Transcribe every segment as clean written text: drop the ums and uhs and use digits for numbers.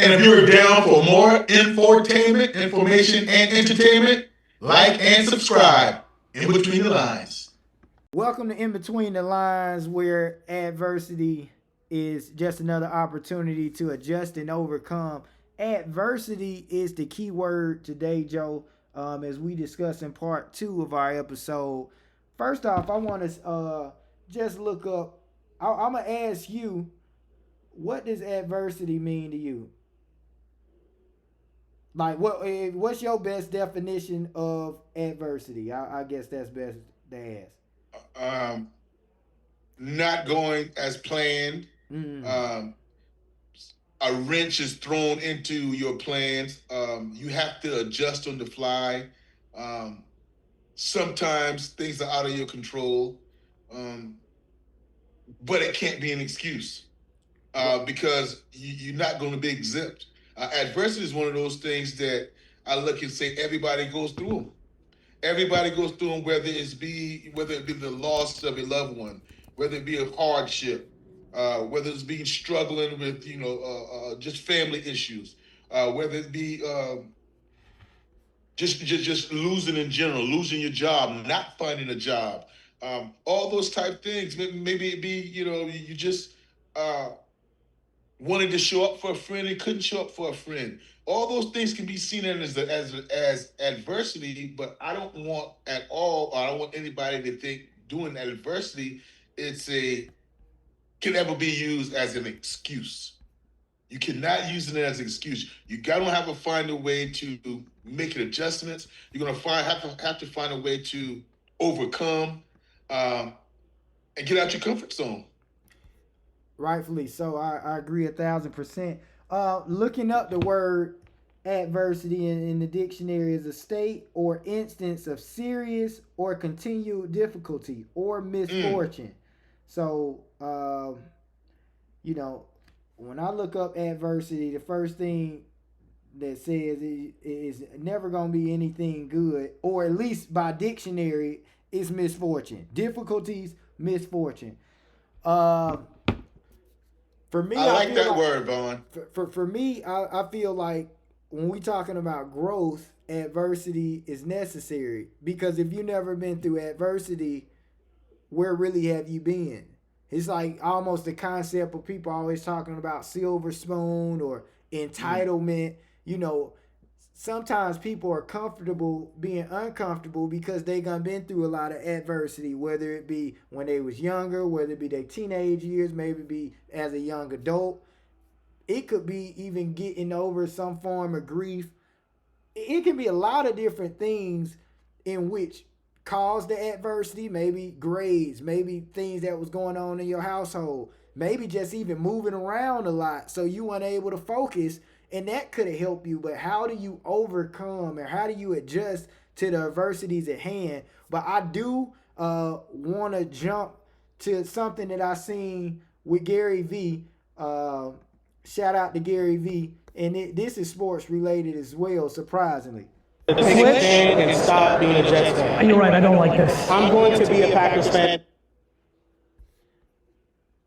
And if you're down for more infotainment, information, and entertainment, like and subscribe in between the lines. Welcome to In Between the Lines, where adversity is just another opportunity to adjust and overcome. Adversity is the key word today, Joe, as we discuss in part 2 of our episode. First off, I want to just look up. I'm going to ask you, what does adversity mean to you? Like, what's your best definition of adversity? I guess that's best to ask. Not going as planned. A wrench is thrown into your plans. You have to adjust on the fly. Sometimes things are out of your control, but it can't be an excuse because you're not going to be exempt. Adversity is one of those things that I look and say everybody goes through them. Everybody goes through them, whether it be the loss of a loved one, whether it be a hardship, whether it's being struggling with just family issues, whether it be just losing in general, losing your job, not finding a job, all those type things. Maybe it be you just wanted to show up for a friend and couldn't show up for a friend. All those things can be seen as adversity, but I don't want at all. I don't want anybody to think doing adversity can ever be used as an excuse. You cannot use it as an excuse. You gotta have to find a way to make adjustments. You're gonna have to find a way to overcome and get out your comfort zone. Rightfully so. I agree 1,000%. Looking up the word adversity in the dictionary is a state or instance of serious or continued difficulty or misfortune. So, when I look up adversity, the first thing that says it is never going to be anything good, or at least by dictionary, it's misfortune. Difficulties, misfortune. For me, I like that word, Vaughn. For me, I feel like when we talking about growth, adversity is necessary, because if you never been through adversity, where really have you been? It's like almost the concept of people always talking about silver spoon or entitlement. Sometimes people are comfortable being uncomfortable because they done been through a lot of adversity, whether it be when they was younger, whether it be their teenage years, maybe be as a young adult. It could be even getting over some form of grief. It can be a lot of different things in which caused the adversity, maybe grades, maybe things that was going on in your household, maybe just even moving around a lot so you weren't able to focus, and that could have helped you. But how do you overcome, or how do you adjust to the adversities at hand? But I do want to jump to something that I seen with Gary V. Shout out to Gary V. And this is sports related as well, surprisingly. Switch and stop being a Jets fan. You're right, I don't like this. I'm going to be a Packers fan.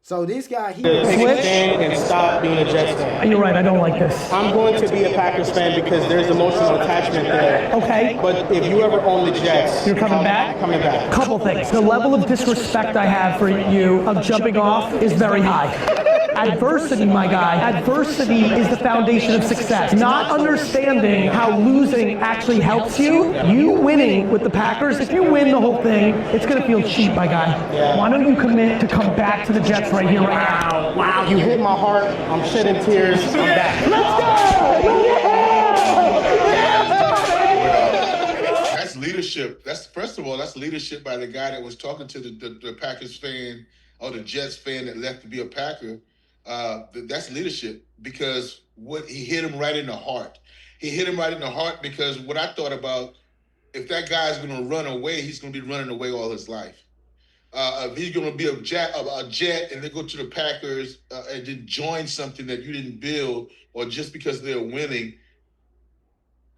So this guy here. Switch and stop being a Jets fan. You're right, I don't like this. I'm going to be a Packers fan because there's emotional attachment there. Okay. But if you ever own the Jets, You're coming back? Coming back. Couple things. The level of disrespect I have for you of jumping off is very high. Adversity, my guy. Adversity is the foundation of success. Not understanding how losing actually helps you. You winning with the Packers, if you win the whole thing, it's going to feel cheap, my guy. Yeah. Why don't you commit to come back to the Jets right here, right now? Wow, you hit my heart. I'm shedding tears. I'm back. Let's go! That's leadership. First of all, that's leadership by the guy that was talking to the Packers fan or the Jets fan that left to be a Packer. That's leadership, because he hit him right in the heart. He hit him right in the heart because what I thought about, if that guy's going to run away, he's going to be running away all his life. If he's going to be a jet and then go to the Packers and then join something that you didn't build, or just because they're winning,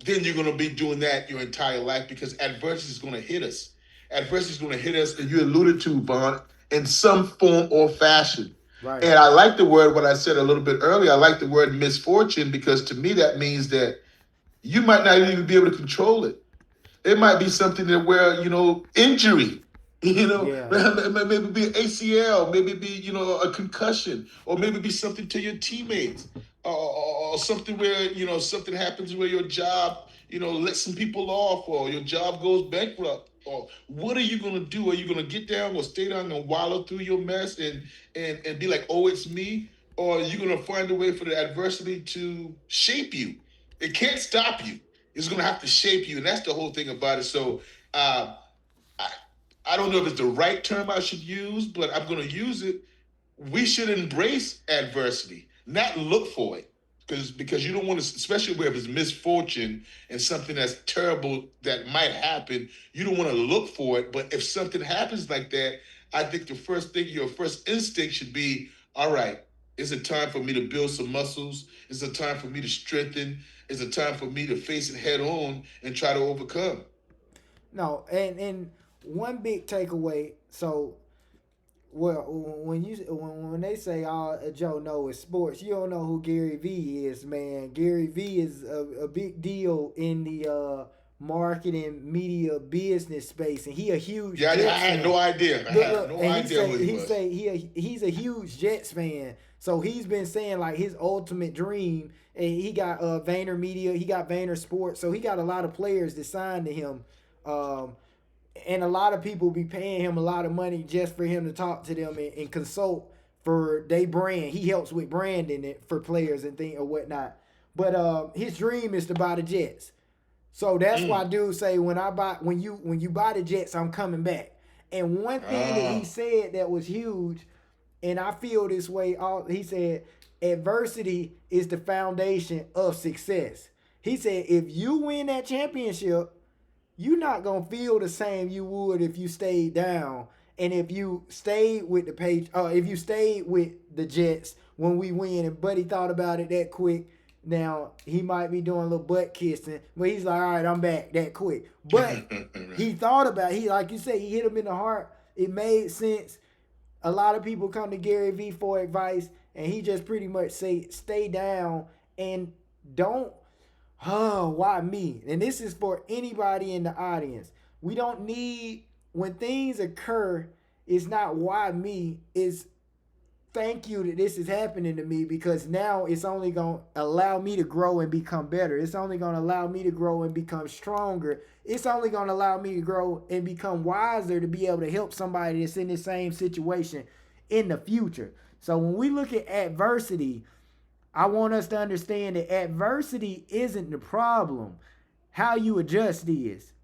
then you're going to be doing that your entire life, because adversity is going to hit us. Adversity is going to hit us, and you alluded to, Vaughn, in some form or fashion. Right. And I like the word, what I said a little bit earlier, I like the word misfortune, because to me that means that you might not even be able to control it. It might be something that where, injury, Yeah. maybe be an ACL, maybe be, a concussion, or maybe be something to your teammates, or something where, something happens where your job, lets some people off, or your job goes bankrupt. Or what are you gonna do? Are you gonna get down or stay down and wallow through your mess and be like, oh, it's me? Or are you gonna find a way for the adversity to shape you? It can't stop you. It's going to have to shape you, and that's the whole thing about it. So, I, I don't know if it's the right term I should use, but I'm going to use it. We should embrace adversity, not look for it, because you don't want to, especially where it's misfortune and something that's terrible that might happen. You don't want to look for it, but if something happens like that, I think the first thing, your first instinct should be, all right, is it time for me to build some muscles? Is it time for me to strengthen? Is it time for me to face it head on and try to overcome? No, and one big takeaway. So, well, when they say all Joe know is sports, you don't know who Gary V is, man. Gary V is a big deal in the marketing media business space, and he a huge Yeah, I Jets had fan. no idea. I had no And idea who he was. he's a huge Jets fan. So he's been saying like his ultimate dream, and he got Vayner Media, he got Vayner Sports, so he got a lot of players that signed to him. And a lot of people be paying him a lot of money just for him to talk to them and consult for their brand. He helps with branding it for players and things or whatnot. But his dream is to buy the Jets. So that's why dudes say when you buy the Jets, I'm coming back. And one thing that he said that was huge, and I feel this way, he said adversity is the foundation of success. He said if you win that championship, you're not gonna feel the same you would if you stayed down. And if you stayed with if you stayed with the Jets when we win, and Buddy thought about it that quick, now he might be doing a little butt kissing, but he's like, all right, I'm back that quick. But he thought about it. He, like you said, he hit him in the heart. It made sense. A lot of people come to Gary Vee for advice, and he just pretty much say, stay down and don't. Why me? And this is for anybody in the audience. We don't need, when things occur, it's not why me, it's thank you that this is happening to me, because now it's only going to allow me to grow and become better. It's only going to allow me to grow and become stronger. It's only going to allow me to grow and become wiser to be able to help somebody that's in the same situation in the future. So when we look at adversity, I want us to understand that adversity isn't the problem. How you adjust is.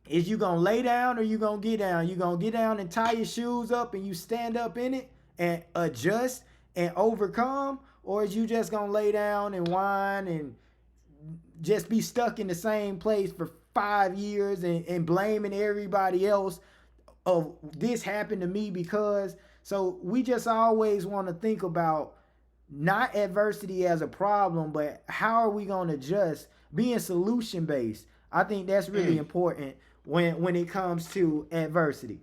Is you going to lay down or you going to get down? You going to get down and tie your shoes up and you stand up in it and adjust and overcome? Or is you just going to lay down and whine and just be stuck in the same place for 5 years and blaming everybody else of this happened to me because? So we just always want to think about not adversity as a problem, but how are we going to adjust, being solution based. I think that's really important when it comes to adversity.